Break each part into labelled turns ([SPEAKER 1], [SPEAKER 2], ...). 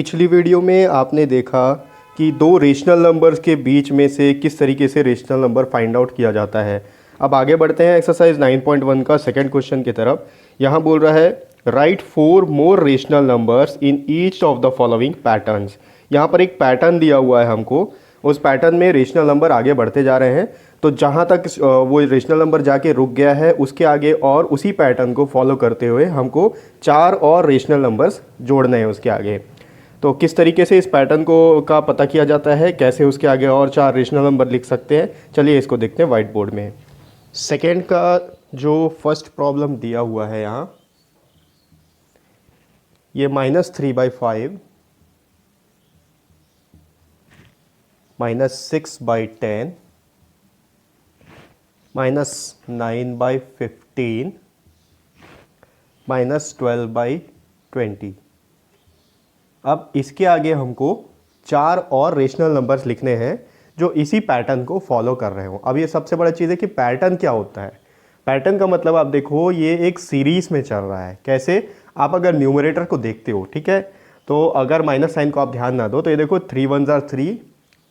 [SPEAKER 1] पिछली वीडियो में आपने देखा कि दो रेशनल नंबर्स के बीच में से किस तरीके से रेशनल नंबर फाइंड आउट किया जाता है। अब आगे बढ़ते हैं एक्सरसाइज 9.1 का सेकंड क्वेश्चन की तरफ। यहाँ बोल रहा है right 4 more rational numbers in each of the following patterns. यहाँ पर एक पैटर्न दिया हुआ है हमको, उस पैटर्न में रेशनल नंबर आगे बढ़ते जा रहे हैं। तो जहाँ तक वो रेशनल नंबर जाके रुक गया है उसके आगे और उसी पैटर्न को फॉलो करते हुए हमको 4 और रेशनल नंबर्स जोड़ने हैं उसके आगे। तो किस तरीके से इस पैटर्न को का पता किया जाता है, कैसे उसके आगे और 4 रेशनल नंबर लिख सकते हैं, चलिए इसको देखते हैं वाइट बोर्ड में। सेकेंड का जो फर्स्ट प्रॉब्लम दिया हुआ है यहाँ, ये -3/5 -6/10 -9/15 -12/20। अब इसके आगे हमको 4 और रेशनल नंबर्स लिखने हैं जो इसी पैटर्न को फॉलो कर रहे हो। अब ये सबसे बड़ा चीज़ है कि पैटर्न क्या होता है। पैटर्न का मतलब आप देखो ये एक सीरीज में चल रहा है। कैसे, आप अगर न्यूमरेटर को देखते हो, ठीक है, तो अगर माइनस साइन को आप ध्यान ना दो तो ये देखो 3 1 3,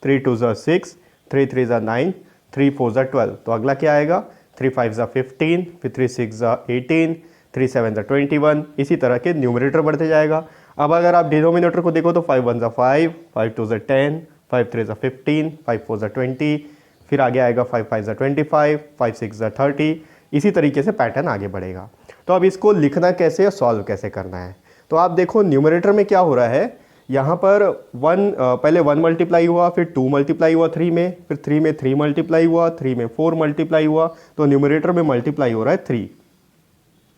[SPEAKER 1] 3 2 6, 3 3 9, 3 4 12। तो अगला क्या आएगा, 3 5 15, फिर 3 6 18, 3 7 21। इसी तरह के न्यूमरेटर बढ़ते जाएगा। अब अगर आप डिनोमिनेटर को देखो तो 5 1 5, 5 2 10, 5 3 15, 5 4 20, फिर आगे आएगा 5 5 25, 5 6 30। इसी तरीके से पैटर्न आगे बढ़ेगा। तो अब इसको लिखना कैसे या सॉल्व कैसे करना है, तो आप देखो न्यूमरेटर में क्या हो रहा है। यहाँ पर पहले 1 मल्टीप्लाई हुआ, फिर 2 मल्टीप्लाई हुआ 3 में, फिर 3 में 3 मल्टीप्लाई हुआ, 3 में 4 मल्टीप्लाई हुआ। तो न्यूमरेटर में मल्टीप्लाई हो रहा है 3,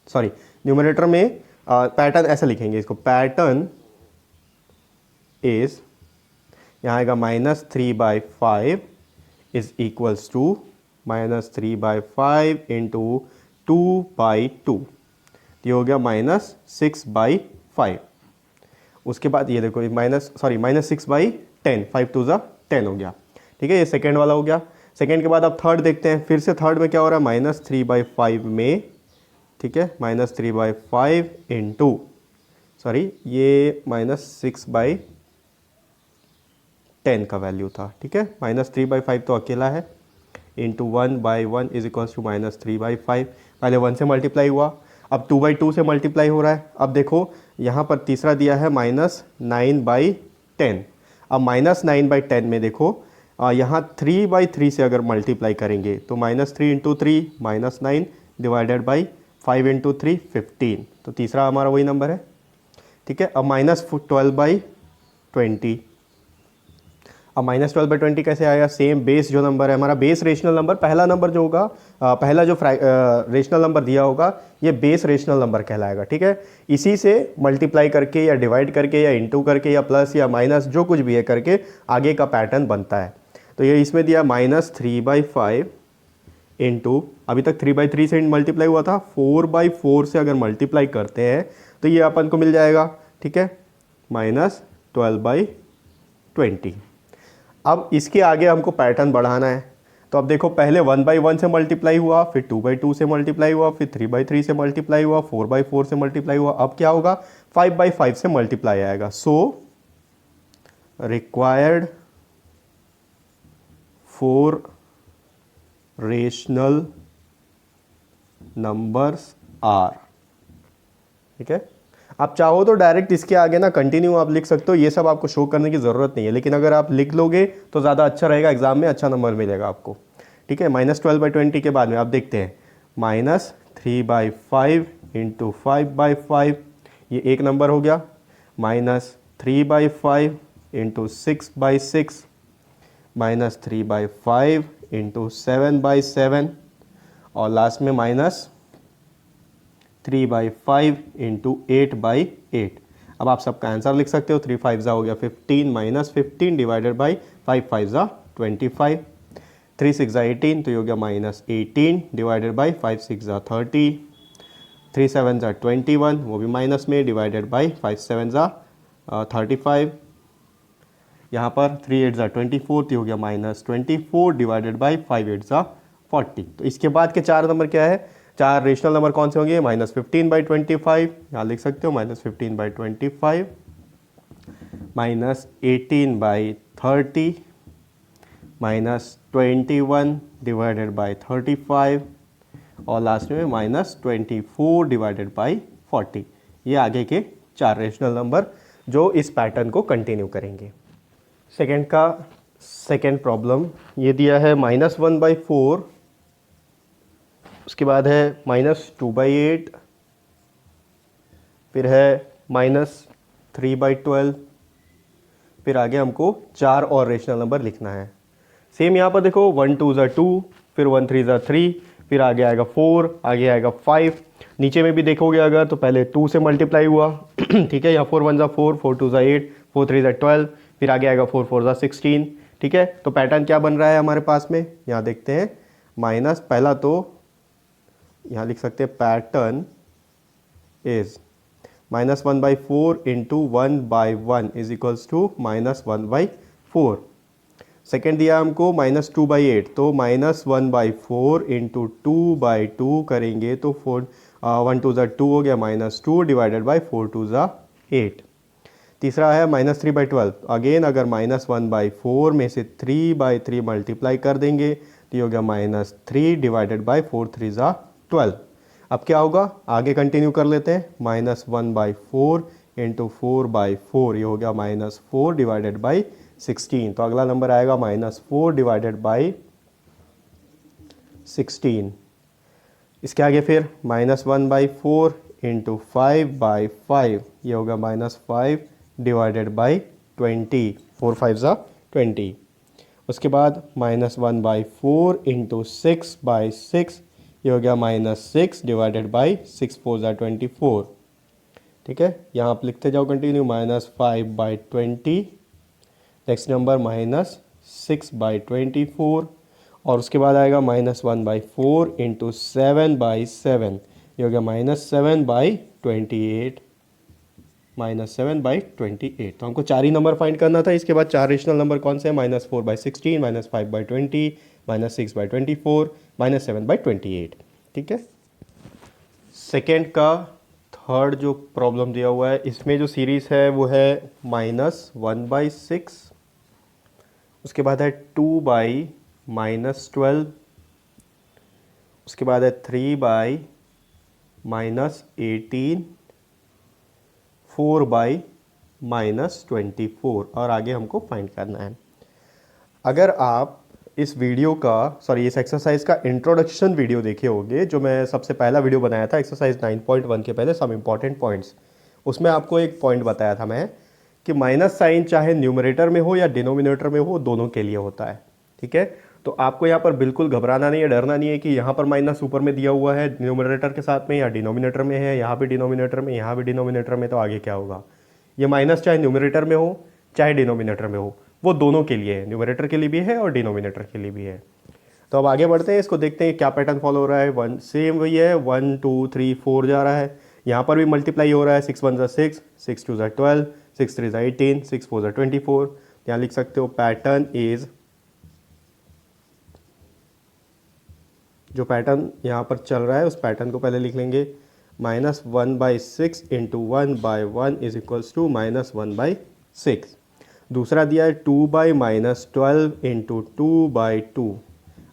[SPEAKER 1] सॉरी न्यूमरेटर में पैटर्न ऐसे लिखेंगे इसको, पैटर्न इज, यहाँ आएगा -3/5 इज इक्वल्स टू -3/5 इंटू 2/2। ये हो गया -6/5। उसके बाद ये देखो -6/10, 5 2 10 हो गया, ठीक है, ये सेकेंड वाला हो गया। सेकेंड के बाद आप थर्ड देखते हैं, फिर से थर्ड में क्या हो रहा है, -3/5 में, ठीक है, -3/5 इंटू, सॉरी ये -6/10 का वैल्यू था, ठीक है, -3/5 तो अकेला है, इंटू 1/1 इज इक्वल्स टू -3/5। पहले 1 से मल्टीप्लाई हुआ, अब 2/2 से मल्टीप्लाई हो रहा है। अब देखो यहाँ पर तीसरा दिया है -9/10। अब -9/10 में देखो यहाँ 3/3 से अगर मल्टीप्लाई करेंगे तो -3 × 3 -9 डिवाइडेड बाई 5 × 3 15। तो तीसरा हमारा वही नंबर है, ठीक है। अब -12/20। अब -12/20 कैसे आएगा, सेम बेस जो नंबर है हमारा, बेस रेशनल नंबर, पहला नंबर जो होगा, पहला जो रेशनल नंबर दिया होगा ये बेस रेशनल नंबर कहलाएगा, ठीक है। इसी से मल्टीप्लाई करके या डिवाइड करके या इंटू करके या प्लस या माइनस जो कुछ भी है करके आगे का पैटर्न बनता है। तो ये इसमें दिया -3/5 इंटू, अभी तक 3/3 से मल्टीप्लाई हुआ था, 4/4 से अगर मल्टीप्लाई करते हैं तो ये अपन को मिल जाएगा, ठीक है, -12/20। अब इसके आगे हमको पैटर्न बढ़ाना है। तो अब देखो पहले 1/1 से मल्टीप्लाई हुआ, फिर 2/2 से मल्टीप्लाई हुआ, फिर 3/3 से मल्टीप्लाई हुआ, 4/4 से मल्टीप्लाई हुआ। अब क्या होगा, 5/5 से मल्टीप्लाई आएगा। So required 4 rational numbers are, ठीक है। आप चाहो तो डायरेक्ट इसके आगे ना कंटिन्यू आप लिख सकते हो, ये सब आपको शो करने की ज़रूरत नहीं है, लेकिन अगर आप लिख लोगे तो ज़्यादा अच्छा रहेगा, एग्जाम में अच्छा नंबर मिलेगा आपको, ठीक है। -12/20 के बाद में आप देखते हैं -3/5 इंटू 5/5, ये एक नंबर हो गया, -3/5 इंटू 6/6, -3/5 इंटू 7/7, और लास्ट में -3/5 इंटू 8/8। अब आप सबका आंसर लिख सकते हो, 3 5 हो गया 15, -15 डिवाइडेड बाई 5 5 25, 3 6 18, तो ये हो गया -18 डिवाइडेड बाई 5 6 30, 3 7 21, वो भी माइनस में, डिवाइडेड बाई 5 7 35। यहाँ पर 3 8 24, तो हो गया -24 डिवाइडेड बाई 5 8 40। तो इसके बाद के 4 नंबर क्या है, 4 रेशनल नंबर कौन से होंगे, -15/25, यहाँ लिख सकते हो -15/25, माइनस 18/30 माइनस 21 डिवाइडेड बाई 35 और लास्ट में माइनस 24 डिवाइडेड बाई 40। ये आगे के 4 रेशनल नंबर जो इस पैटर्न को कंटिन्यू करेंगे। सेकेंड का सेकेंड प्रॉब्लम ये दिया है -1/4, उसके बाद है -2/8, फिर है -3/12, फिर आगे हमको 4 और रेशनल नंबर लिखना है। सेम यहाँ पर देखो 1 2 ज़ा 2, फिर 1 3 ज़ा 3, फिर आगे आएगा 4, आगे आएगा 5। नीचे में भी देखोगे अगर तो पहले 2 से मल्टीप्लाई हुआ ठीक है, यहाँ 4 1 ज़ा 4, 4 2 ज़ा 8, 4 3 ज़ा 12, फिर आगे आएगा 4 4 ज़ा 16। ठीक है, तो पैटर्न क्या बन रहा है हमारे पास में, यहाँ देखते हैं। माइनस पहला तो यहाँ लिख सकते हैं pattern is -1/4 into 1/1 is equals to -1/4। Second दिया हमको -2/8, तो -1/4 इंटू 2/2 करेंगे तो 1 2 ज़ा 2 हो गया, -2 डिवाइडेड बाई 4 2 ज़ा 8। तीसरा है -3/12, अगेन अगर -1/4 में से 3/3 मल्टीप्लाई कर देंगे तो ये हो गया -3 डिवाइडेड बाई 4 3 ज़ा 12। अब क्या होगा, आगे कंटिन्यू कर लेते हैं। -1/4 इंटू 4/4 ये हो गया -4 डिवाइडेड बाई 16। तो अगला नंबर आएगा -4 डिवाइडेड बाई 16। इसके आगे फिर -1/4 इंटू 5/5 ये होगा -5 डिवाइडेड बाई 20, 4 5 ज़ा 20। उसके बाद -1/4 इंटू 6/6 ये हो गया -6 डिवाइडेड बाई 6 4 ज़ा 24। ठीक है, यहाँ आप लिखते जाओ कंटिन्यू। -5/20, नेक्स्ट नंबर -6/24 और उसके बाद आएगा -1/4 इंटू 7/7 ये हो गया -7/28, -7/28। तो हमको 4 ही नंबर फाइंड करना था। इसके बाद 4 रेशनल नंबर कौन से हैं, -4/16, -5/20, -6/24, -7/28। ठीक है, सेकेंड का थर्ड जो प्रॉब्लम दिया हुआ है इसमें जो सीरीज़ है वो है -1/6, उसके बाद है 2/-12, उसके बाद है 3/-18, 4/-24 और आगे हमको फाइंड करना है। अगर आप इस वीडियो का इस एक्सरसाइज का इंट्रोडक्शन वीडियो देखे होंगे, जो मैं सबसे पहला वीडियो बनाया था एक्सरसाइज 9.1 के पहले, सम इम्पॉर्टेंट पॉइंट्स, उसमें आपको एक पॉइंट बताया था मैं कि माइनस साइन चाहे न्यूमरेटर में हो या डिनोमिनेटर में हो, दोनों के लिए होता है। ठीक है, तो आपको यहाँ पर बिल्कुल घबराना नहीं है, डरना नहीं है कि यहाँ पर माइनस ऊपर में दिया हुआ है न्यूमरेटर के साथ में या डिनोमिनेटर में है, यहाँ भी डिनोमिनेटर में, यहाँ भी डिनोमिनेटर में, तो आगे क्या होगा। ये माइनस चाहे न्यूमरेटर में हो चाहे डिनोमिनेटर में हो, वो दोनों के लिए है, न्यूमरेटर के लिए भी है और डिनोमिनेटर के लिए भी है। तो अब आगे बढ़ते हैं, इसको देखते हैं क्या पैटर्न फॉलो हो रहा है। 1 सेम वही है, 1 2 3 4 जा रहा है। यहाँ पर भी मल्टीप्लाई हो रहा है, 6 1 ज़ा 6, 6 2 ज़ा 12, 6 3 ज़ा 18, 6 4 ज़ा 24। यहाँ लिख सकते हो पैटर्न इज, जो पैटर्न यहाँ पर चल रहा है उस पैटर्न को पहले लिख लेंगे। -1/6 इंटू 1/1 इज इक्वल्स टू -1/6। दूसरा दिया है 2/-12 इंटू 2/2।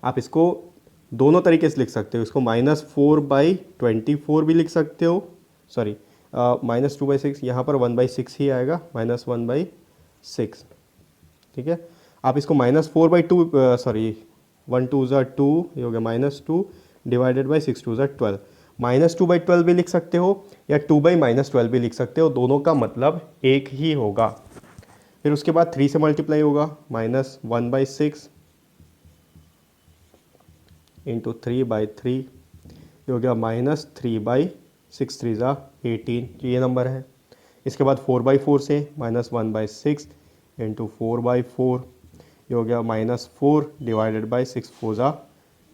[SPEAKER 1] आप इसको दोनों तरीके से लिख सकते हो, इसको -4/24 भी लिख सकते हो, सॉरी -2/6, यहाँ पर 1/6 ही आएगा, -1/6। ठीक है, आप इसको -4/2 1 2 ज़ा 2 ये हो गया -2 डिवाइडेड बाई 6 2 ज़ा 12, -2/12 भी लिख सकते हो या 2/-12 भी लिख सकते हो, दोनों का मतलब एक ही होगा। फिर उसके बाद 3 से मल्टीप्लाई होगा, -1/6 इंटू 3/3 ये हो गया -3/6 3 ज़ा 18, ये नंबर है। इसके बाद 4/4 से -1/6 इंटू 4/4 ये हो गया -4 डिवाइडेड बाई 6 4 ज़ा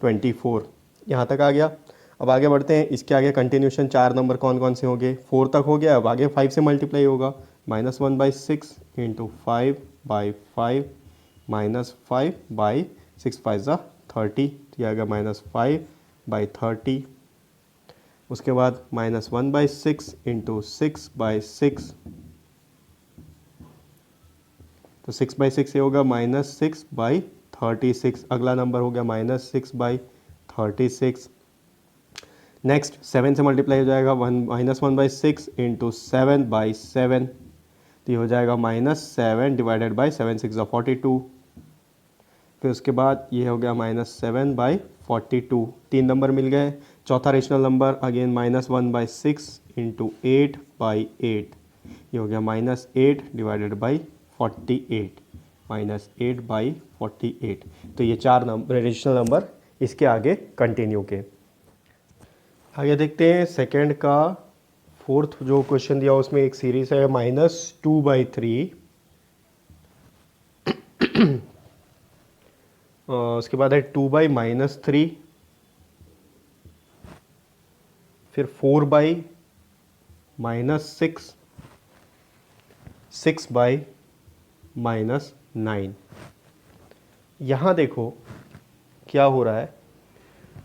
[SPEAKER 1] 24। यहाँ तक आ गया। अब आगे बढ़ते हैं, इसके आगे कंटिन्यूशन 4 नंबर कौन कौन से होंगे, 4 तक हो गया। अब आगे 5 से मल्टीप्लाई होगा, -1/6 इंटू 5/5 -5/6 5 ज़ा 30, तो यह आ गया -5/30। उसके बाद -1/6 इंटू 6/6 तो 6/6 ये होगा -6/36। अगला नंबर हो गया -6/36। नेक्स्ट 7 से मल्टीप्लाई हो जाएगा, -1/6 इंटू 7/7, तो ये हो जाएगा -7 डिवाइडेड बाई 7 6 42। फिर उसके बाद ये हो गया -7/42, 3 नंबर मिल गए। चौथा रेशनल नंबर अगेन -1/6 इंटू 8/8, ये हो गया -8 डिवाइडेड बाई 48, -8/48। तो ये 4 नंबर रेशनल नंबर इसके आगे कंटिन्यू के। आगे देखते हैं सेकंड का फोर्थ जो क्वेश्चन दिया उसमें एक सीरीज है -2/3, उसके बाद है 2/-3, फिर 4/-6, 6/-9। यहाँ देखो क्या हो रहा है,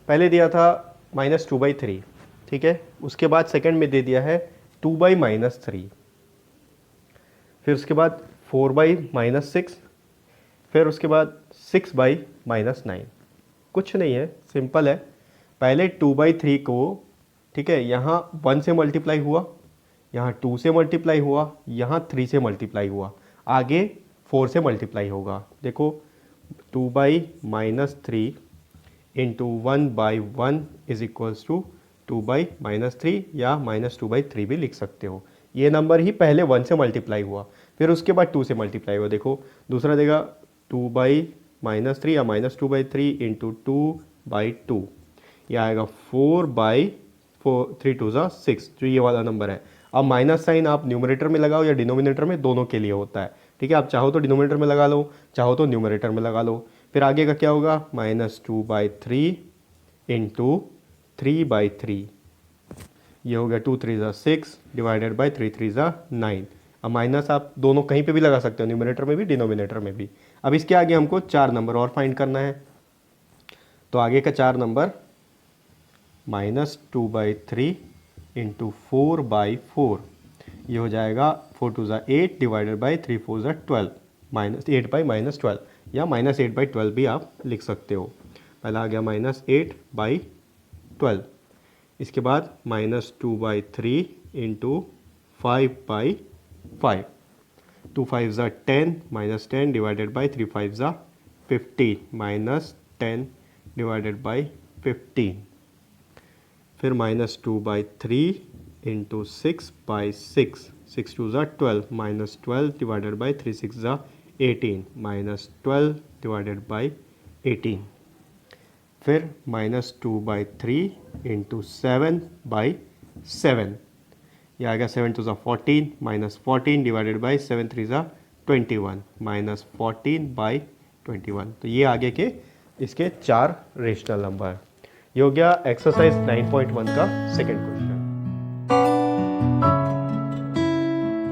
[SPEAKER 1] पहले दिया था -2/3, ठीक है, उसके बाद सेकंड में दे दिया है 2/-3, फिर उसके बाद 4/-6, फिर उसके बाद 6/-9। कुछ नहीं है, सिंपल है। पहले 2/3 को, ठीक है, यहाँ 1 से मल्टीप्लाई हुआ, यहाँ 2 से मल्टीप्लाई हुआ, यहाँ 3 से मल्टीप्लाई हुआ, आगे 4 से मल्टीप्लाई होगा। देखो 2/-3 इंटू 1/1 इज इक्वल्स टू 2/-3 या -2/3 भी लिख सकते हो। ये नंबर ही पहले 1 से मल्टीप्लाई हुआ, फिर उसके बाद 2 से मल्टीप्लाई हुआ। देखो दूसरा देगा 2/-3 या -2/3 इंटू 2/2, ये आएगा 4/4, 3 2 6, जो ये वाला नंबर है। अब माइनस साइन आप न्यूमरेटर में लगाओ या डिनोमिनेटर में, दोनों के लिए होता है, ठीक है। आप चाहो तो डिनोमिनेटर में लगा लो, चाहो तो न्यूमरेटर में लगा लो। फिर आगे का क्या होगा, -2/3 इंटू 3/3, ये हो गया 2 3 6 डिवाइडेड बाई 3 3 9। अब माइनस आप दोनों कहीं पे भी लगा सकते हो, न्यूमरेटर में भी डिनोमिनेटर में भी। अब इसके आगे हमको 4 नंबर और फाइंड करना है, तो आगे का 4 नंबर -2/3 इंटू 4/4, ये हो जाएगा 4 2 8 डिवाइडेड बाई 3 4 12, -8/-12 या -8/12 भी आप लिख सकते हो। पहला आ गया -8/12, इसके बाद -2/3 into 5/5, 2 5 10, -10 divided by 3 5 15, -10 divided by 15। फिर -2/3 into 6/6, 6 2 12, -12 divided by 3 6 18, -12 divided by 18। फिर -2/3 इंटू 7/7, ये आ गया 7 2 14, -14 डिवाइडेड बाई 7 3 21, -14/21। तो ये आगे के इसके 4 रेशनल नंबर। ये हो गया एक्सरसाइज 9.1 का सेकेंड क्वेश्चन।